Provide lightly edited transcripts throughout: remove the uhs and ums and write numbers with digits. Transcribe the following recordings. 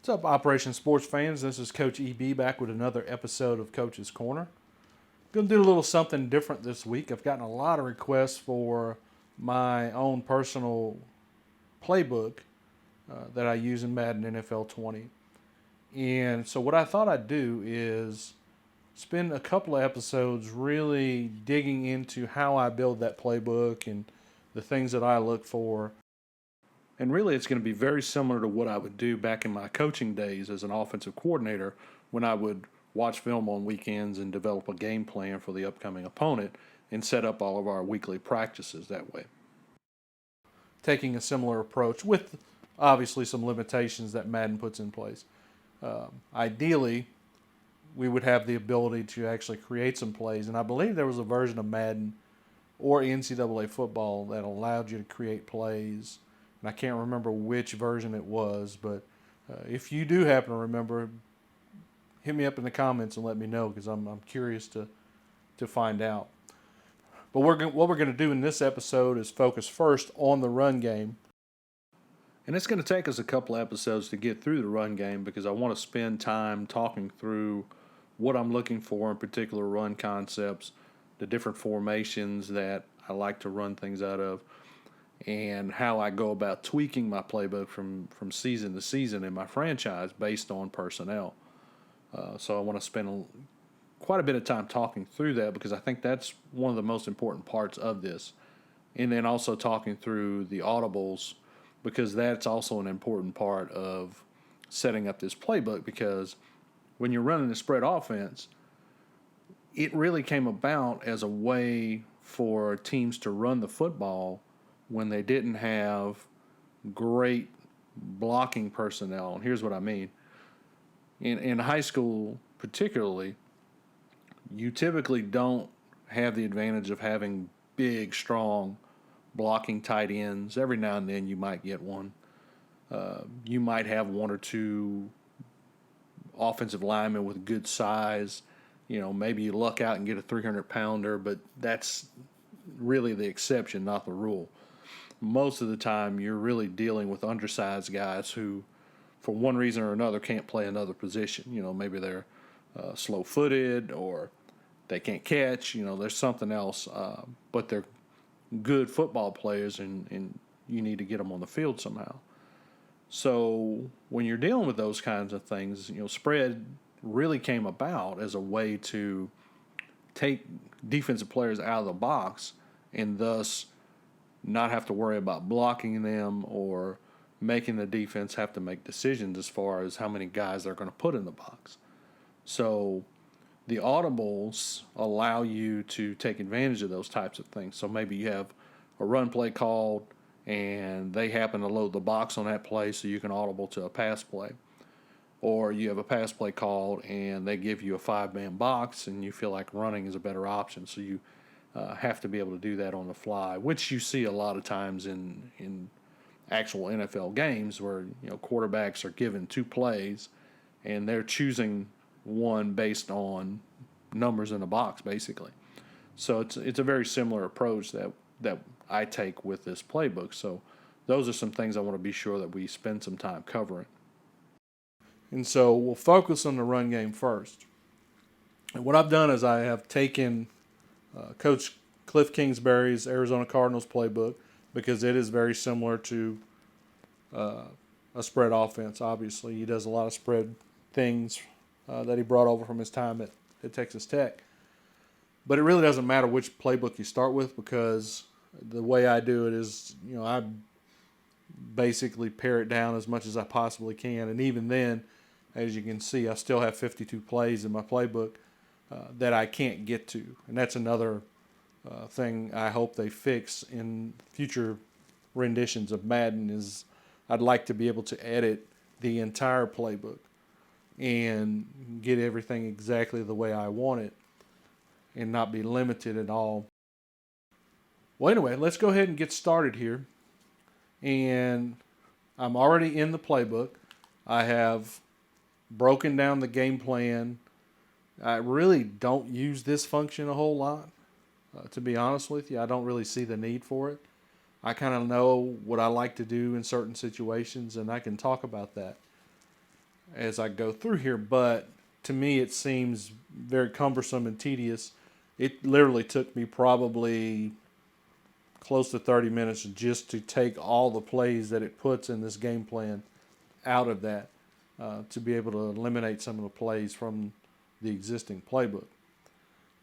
What's up, Operation Sports fans? This is Coach EB back with another episode of Coach's Corner. Going to do a little something different this week. I've gotten a lot of requests for my own personal playbook that I use in Madden NFL 20. And so what I thought I'd do is spend a couple of episodes really digging into how I build that playbook and the things that I look for. And really, it's going to be very similar to what I would do back in my coaching days as an offensive coordinator when I would watch film on weekends and develop a game plan for the upcoming opponent and set up all of our weekly practices that way. Taking a similar approach with obviously some limitations that Madden puts in place. Ideally, we would have the ability to actually create some plays, and I believe there was a version of Madden or NCAA football that allowed you to create plays. And I can't remember which version it was, but if you do happen to remember, hit me up in the comments and let me know because I'm curious to find out. But what we're going to do in this episode is focus first on the run game. And it's going to take us a couple of episodes to get through the run game because I want to spend time talking through what I'm looking for in particular run concepts, the different formations that I like to run things out of, and how I go about tweaking my playbook from season to season in my franchise based on personnel. So I want to spend quite a bit of time talking through that because I think that's one of the most important parts of this. And then also talking through the audibles because that's also an important part of setting up this playbook because when you're running a spread offense, it really came about as a way for teams to run the football when they didn't have great blocking personnel. And here's what I mean. In high school particularly, you typically don't have the advantage of having big, strong blocking tight ends. Every now and then you might get one. You might have one or two offensive linemen with good size. You know, maybe you luck out and get a 300-pounder, but that's really the exception, not the rule. Most of the time you're really dealing with undersized guys who, for one reason or another, can't play another position. You know, maybe they're slow-footed or they can't catch. You know, there's something else, but they're good football players, and you need to get them on the field somehow. So when you're dealing with those kinds of things, you know, spread really came about as a way to take defensive players out of the box and thus not have to worry about blocking them or making the defense have to make decisions as far as how many guys they're going to put in the box. So the audibles allow you to take advantage of those types of things. So maybe you have a run play called and they happen to load the box on that play so you can audible to a pass play. Or you have a pass play called and they give you a 5-man box and you feel like running is a better option. So you have to be able to do that on the fly, which you see a lot of times in actual NFL games where, you know, quarterbacks are given 2 plays and they're choosing one based on numbers in the box, basically. So it's a very similar approach that I take with this playbook. So those are some things I want to be sure that we spend some time covering. And so we'll focus on the run game first. And what I've done is I have taken Coach Cliff Kingsbury's Arizona Cardinals playbook because it is very similar to a spread offense, obviously. He does a lot of spread things that he brought over from his time at Texas Tech. But it really doesn't matter which playbook you start with because the way I do it is, you know, I basically pare it down as much as I possibly can. And even then, as you can see, I still have 52 plays in my playbook that I can't get to. And that's another thing I hope they fix in future renditions of Madden is I'd like to be able to edit the entire playbook and get everything exactly the way I want it and not be limited at all. Well, anyway, let's go ahead and get started here. And I'm already in the playbook. I have broken down the game plan. I really don't use this function a whole lot, to be honest with you. I don't really see the need for it. I kind of know what I like to do in certain situations, and I can talk about that. as I go through here, but to me it seems very cumbersome and tedious. It literally took me probably close to 30 minutes just to take all the plays that it puts in this game plan out of that to be able to eliminate some of the plays from the existing playbook.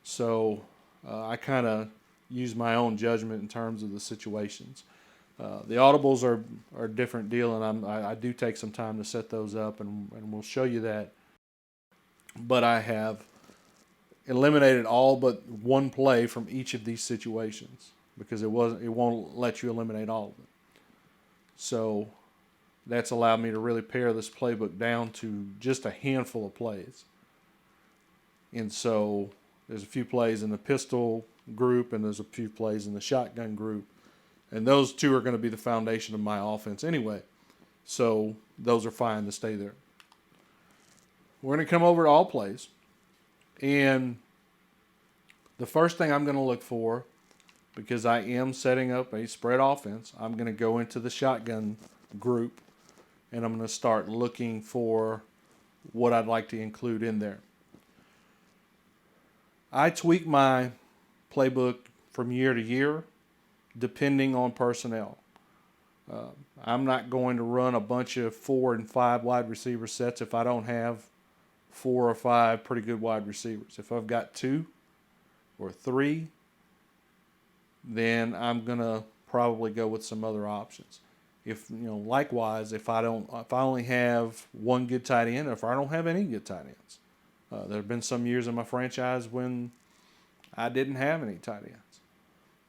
So I kind of use my own judgment in terms of the situations. The audibles are a different deal, and I do take some time to set those up, and we'll show you that. But I have eliminated all but one play from each of these situations because it won't let you eliminate all of it. So that's allowed me to really pare this playbook down to just a handful of plays. And so there's a few plays in the pistol group, and there's a few plays in the shotgun group. And those two are going to be the foundation of my offense anyway. So those are fine to stay there. We're going to come over to all plays. And the first thing I'm going to look for, because I am setting up a spread offense, I'm going to go into the shotgun group, and I'm going to start looking for what I'd like to include in there. I tweak my playbook from year to year depending on personnel. I'm not going to run a bunch of 4 and 5 wide receiver sets if I don't have 4 or 5 pretty good wide receivers. If I've got 2 or 3, then I'm going to probably go with some other options. Likewise, if I only have one good tight end, or if I don't have any good tight ends. There have been some years in my franchise when I didn't have any tight ends.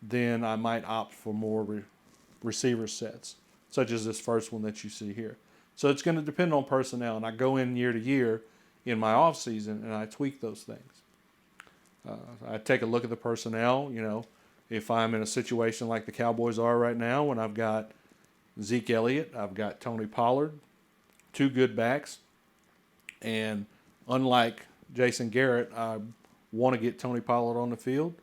Then I might opt for more receiver sets, such as this first one that you see here. So it's going to depend on personnel, and I go in year to year in my off season and I tweak those things. I take a look at the personnel. If I'm in a situation like the Cowboys are right now, when I've got Zeke Elliott, I've got Tony Pollard, 2 good backs, and unlike Jason Garrett, I want to get Tony Pollard on the field.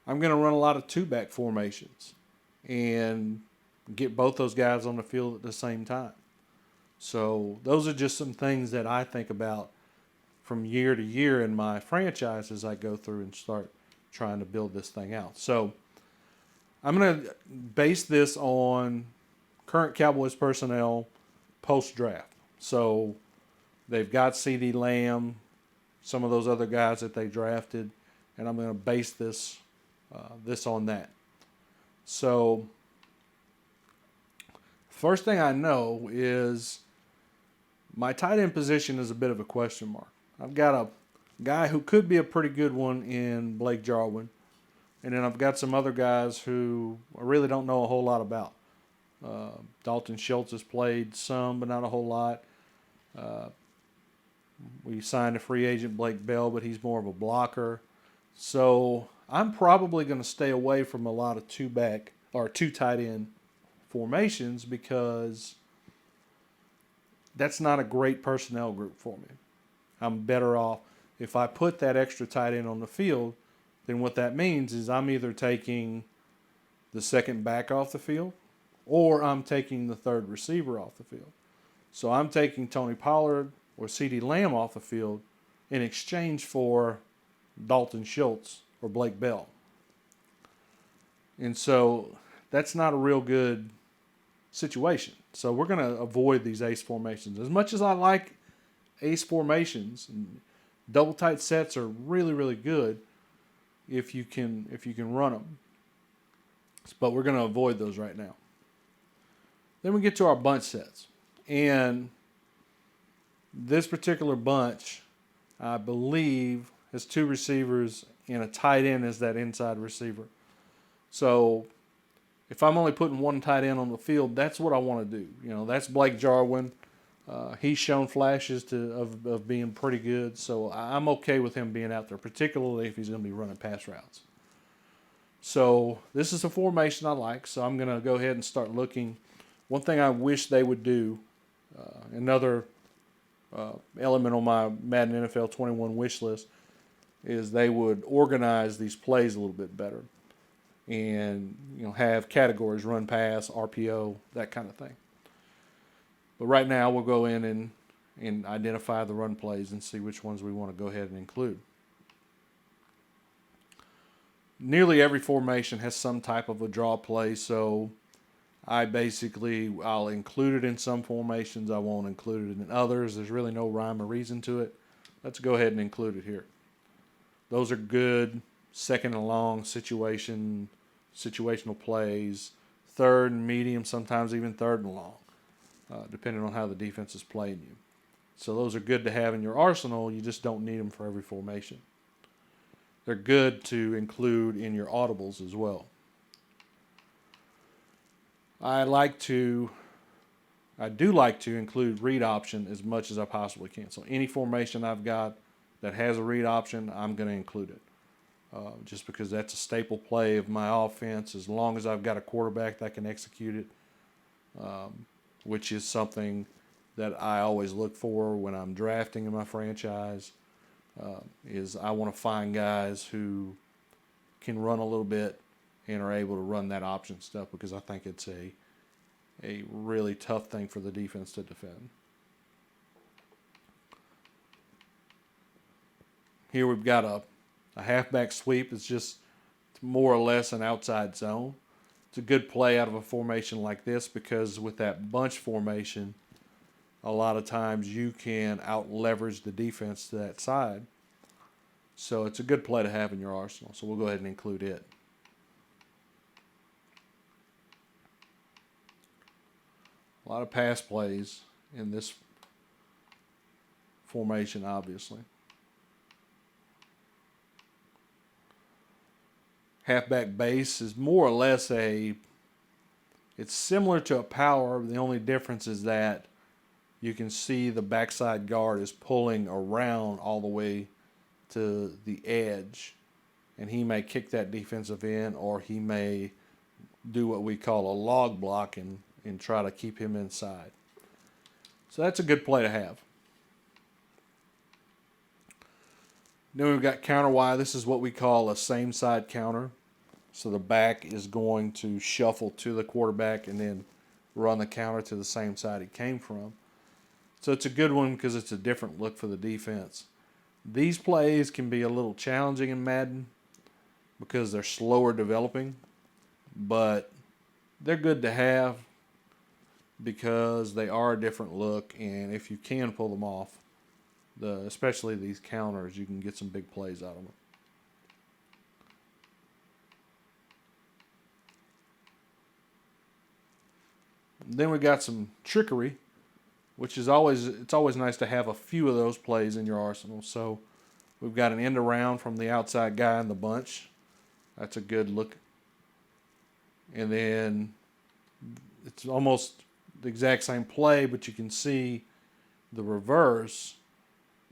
I'm going to run a lot of 2-back formations and get both those guys on the field at the same time. So those are just some things that I think about from year to year in my franchise as I go through and start trying to build this thing out. So I'm going to base this on current Cowboys personnel post-draft. So they've got CeeDee Lamb, some of those other guys that they drafted, and I'm going to base this on that. So first thing I know is my tight end position is a bit of a question mark. I've got a guy who could be a pretty good one in Blake Jarwin, and then I've got some other guys who I really don't know a whole lot about. Dalton Schultz has played some, but not a whole lot. We signed a free agent, Blake Bell, but he's more of a blocker. So I'm probably going to stay away from a lot of 2-back or 2 tight end formations because that's not a great personnel group for me. I'm better off if I put that extra tight end on the field. Then what that means is I'm either taking the second back off the field or I'm taking the third receiver off the field. So I'm taking Tony Pollard or CeeDee Lamb off the field in exchange for Dalton Schultz or Blake Bell. And so that's not a real good situation. So we're going to avoid these ace formations. As much as I like ace formations, and double tight sets are really, really good if you can run them. But we're going to avoid those right now. Then we get to our bunch sets. And this particular bunch, I believe, has 2 receivers and a tight end as that inside receiver. So if I'm only putting 1 tight end on the field, that's what I want to do. That's Blake Jarwin. He's shown flashes of being pretty good, so I'm okay with him being out there, particularly if he's going to be running pass routes. So this is a formation I like, so I'm going to go ahead and start looking. One thing I wish they would do, another element on my Madden NFL 21 wish list, is they would organize these plays a little bit better and have categories, run, pass, RPO, that kind of thing. But right now we'll go in and identify the run plays and see which ones we want to go ahead and include. Nearly every formation has some type of a draw play, so I'll include it in some formations. I won't include it in others. There's really no rhyme or reason to it. Let's go ahead and include it here. Those are good second and long situational plays, third and medium, sometimes even third and long, depending on how the defense is playing you. So those are good to have in your arsenal. You just don't need them for every formation. They're good to include in your audibles as well. I do like to include read option as much as I possibly can. So any formation I've got that has a read option, I'm going to include it. Just because that's a staple play of my offense, as long as I've got a quarterback that can execute it, which is something that I always look for when I'm drafting in my franchise, is I want to find guys who can run a little bit and are able to run that option stuff, because I think it's a really tough thing for the defense to defend. Here we've got a halfback sweep. It's just more or less an outside zone. It's a good play out of a formation like this, because with that bunch formation, a lot of times you can out leverage the defense to that side. So it's a good play to have in your arsenal. So we'll go ahead and include it. A lot of pass plays in this formation, obviously. Halfback base is more or less it's similar to a power. The only difference is that you can see the backside guard is pulling around all the way to the edge, and he may kick that defensive end, or he may do what we call a log block and try to keep him inside. So that's a good play to have. Then we've got counter Y. This is what we call a same side counter. So the back is going to shuffle to the quarterback and then run the counter to the same side it came from. So it's a good one because it's a different look for the defense. These plays can be a little challenging in Madden because they're slower developing, but they're good to have because they are a different look, and if you can pull them off, especially these counters, you can get some big plays out of them. Then we got some trickery, which is always nice to have a few of those plays in your arsenal. So we've got an end around from the outside guy in the bunch. That's a good look. And then it's almost the exact same play, but you can see the reverse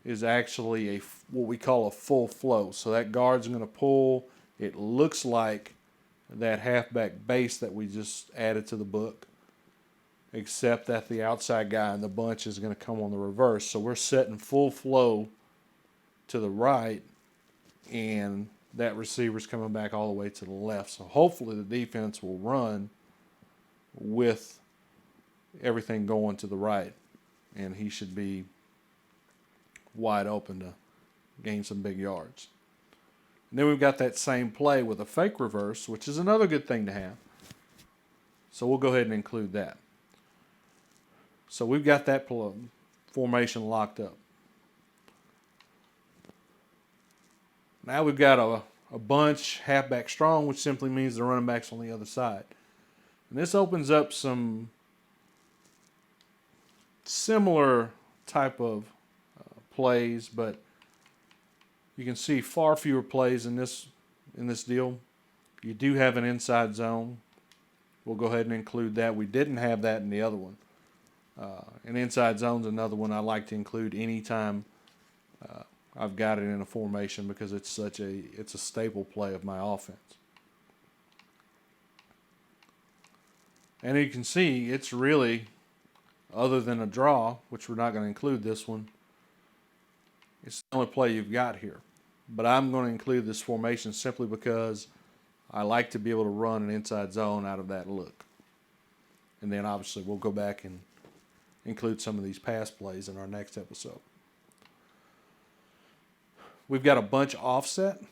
is actually what we call a full flow. So that guard's going to pull. It looks like that halfback base that we just added to the book, except that the outside guy in the bunch is going to come on the reverse. So we're setting full flow to the right, and that receiver's coming back all the way to the left. So hopefully the defense will run with everything going to the right, and he should be wide open to gain some big yards. And then we've got that same play with a fake reverse, which is another good thing to have. So we'll go ahead and include that. So we've got that formation locked up. Now we've got a bunch halfback strong, which simply means the running back's on the other side. And this opens up some similar type of plays, but you can see far fewer plays in this deal. You do have an inside zone. We'll go ahead and include that. We didn't have that in the other one. An inside zone's another one I like to include anytime I've got it in a formation, because it's a staple play of my offense. And you can see it's really, other than a draw, which we're not going to include this one, it's the only play you've got here. But I'm going to include this formation simply because I like to be able to run an inside zone out of that look. And then obviously we'll go back and include some of these pass plays in our next episode. We've got a bunch offset.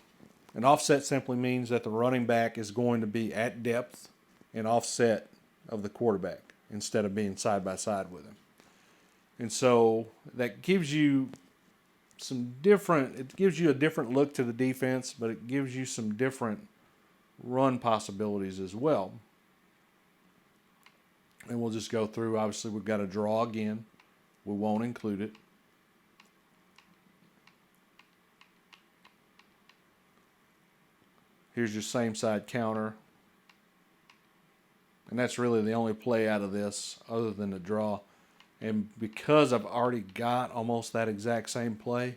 An offset simply means that the running back is going to be at depth and offset of the quarterback instead of being side by side with him. And so that gives you it gives you a different look to the defense, but it gives you some different run possibilities as well. And we'll just go through. Obviously, we've got a draw again. We won't include it. Here's your same side counter. And that's really the only play out of this other than the draw. And because I've already got almost that exact same play,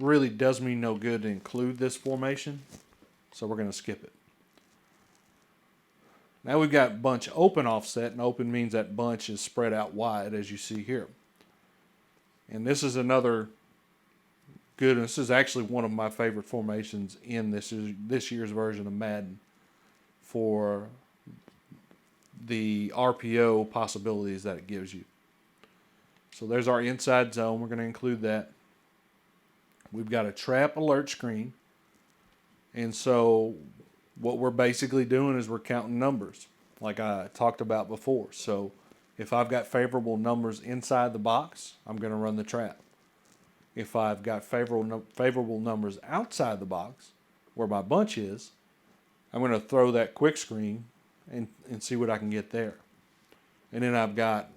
really does me no good to include this formation. So we're going to skip it. Now we've got bunch open offset, and open means that bunch is spread out wide, as you see here. And this is another good, this is actually one of my favorite formations in this year's version of Madden for the RPO possibilities that it gives you. So there's our inside zone. We're going to include that. We've got a trap alert screen. And so what we're basically doing is we're counting numbers, like I talked about before. So if I've got favorable numbers inside the box, I'm going to run the trap. If I've got favorable numbers outside the box, where my bunch is, I'm going to throw that quick screen and see what I can get there. And then I've got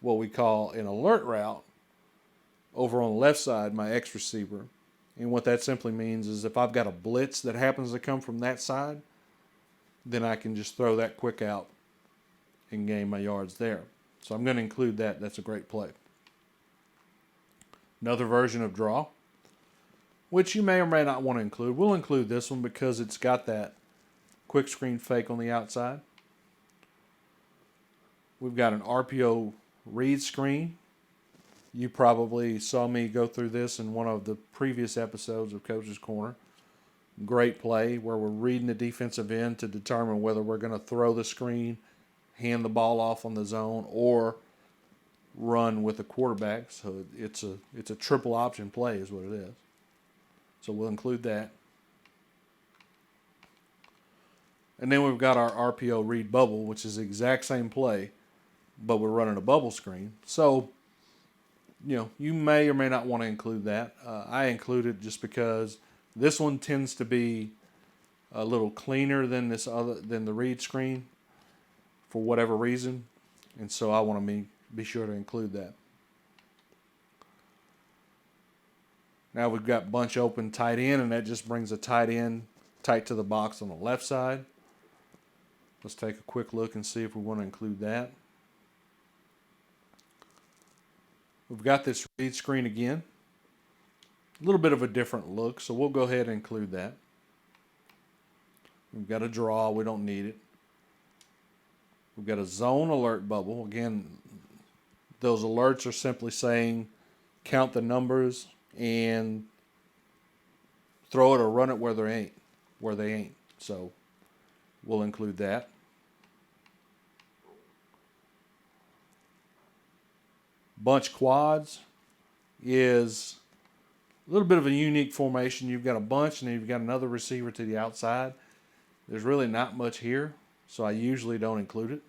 what we call an alert route over on the left side, my X receiver. And what that simply means is if I've got a blitz that happens to come from that side, then I can just throw that quick out and gain my yards there. So I'm going to include that. That's a great play. Another version of draw, which you may or may not want to include. We'll include this one because it's got that quick screen fake on the outside. We've got an RPO read screen. You probably saw me go through this in one of the previous episodes of Coach's Corner. Great play where we're reading the defensive end to determine whether we're going to throw the screen, hand the ball off on the zone, or run with the quarterback. So it's a triple option play is what it is. So we'll include that. And then we've got our RPO read bubble, which is the exact same play, but we're running a bubble screen. So, you may or may not want to include that. I include it just because this one tends to be a little cleaner than than the read screen for whatever reason. And so I want to be sure to include that. Now we've got bunch open tight end, and that just brings a tight end tight to the box on the left side. Let's take a quick look and see if we want to include that. We've got this read screen again. A little bit of a different look, so we'll go ahead and include that. We've got a draw. We don't need it. We've got a zone alert bubble. Again, those alerts are simply saying count the numbers and throw it or run it where they ain't. So we'll include that. Bunch quads is a little bit of a unique formation. You've got a bunch and then you've got another receiver to the outside. There's really not much here, so I usually don't include it.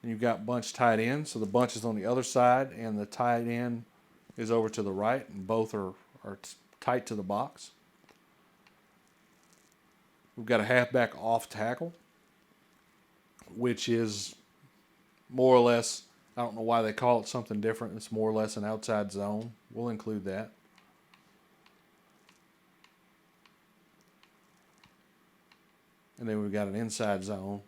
And you've got bunch tight end, so the bunch is on the other side and the tight end is over to the right, and both are tight to the box. We've got a halfback off tackle, which is more or less, I don't know why they call it something different. It's more or less an outside zone. We'll include that. And then we've got an inside zone.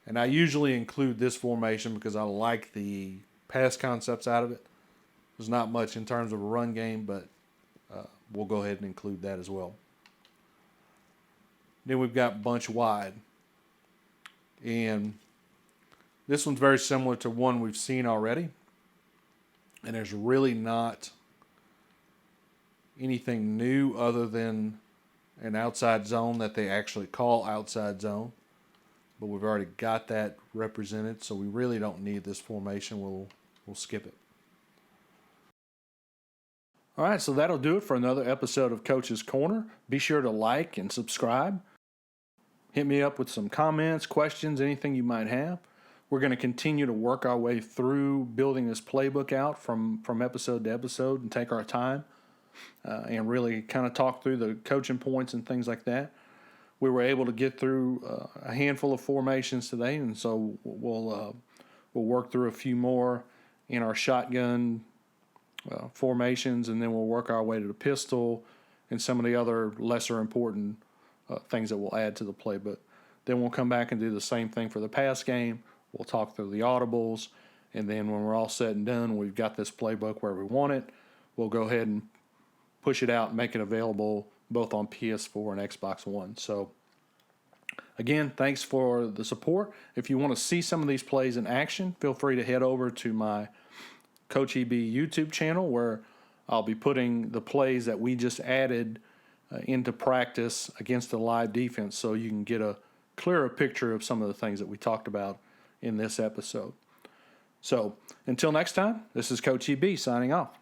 And I usually include this formation because I like the pass concepts out of it. There's not much in terms of a run game, but we'll go ahead and include that as well. Then we've got bunch wide. And this one's very similar to one we've seen already. And there's really not anything new other than an outside zone that they actually call outside zone. but we've already got that represented, so we really don't need this formation. We'll skip it. All right, so that'll do it for another episode of Coach's Corner. Be sure to like and subscribe. Hit me up with some comments, questions, anything you might have. We're going to continue to work our way through building this playbook out from episode to episode and take our time and really kind of talk through the coaching points and things like that. We were able to get through a handful of formations today, and so we'll work through a few more in our shotgun formations, and then we'll work our way to the pistol and some of the other lesser important things that we'll add to the playbook. Then we'll come back and do the same thing for the pass game. We'll talk through the audibles, and then when we're all said and done, we've got this playbook where we want it. We'll go ahead and push it out and make it available both on PS4 and Xbox One. So, again, thanks for the support. If you want to see some of these plays in action, feel free to head over to my Coach EB YouTube channel, where I'll be putting the plays that we just added into practice against the live defense, so you can get a clearer picture of some of the things that we talked about in this episode. So until next time, this is Coach EB signing off.